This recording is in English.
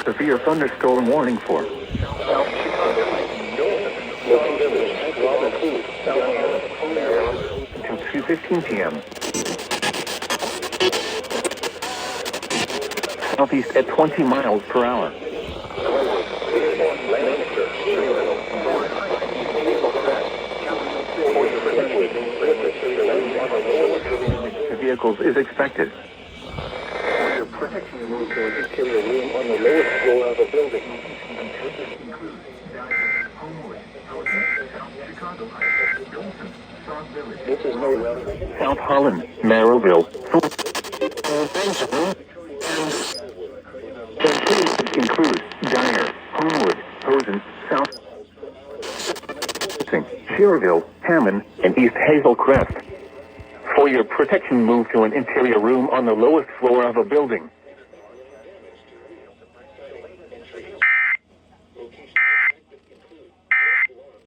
Severe thunderstorm warning for until 2:15 p.m. Southeast at 20 miles per hour. The vehicles is expected. Your protection move to an interior room on the lowest floor of a building. This is no weather. South Holland, Marrowville. Include Dyer, Homewood, Hosen, South Sherville, Hammond, and East Hazel Crest. For your protection, move to an interior room on the lowest floor of a building.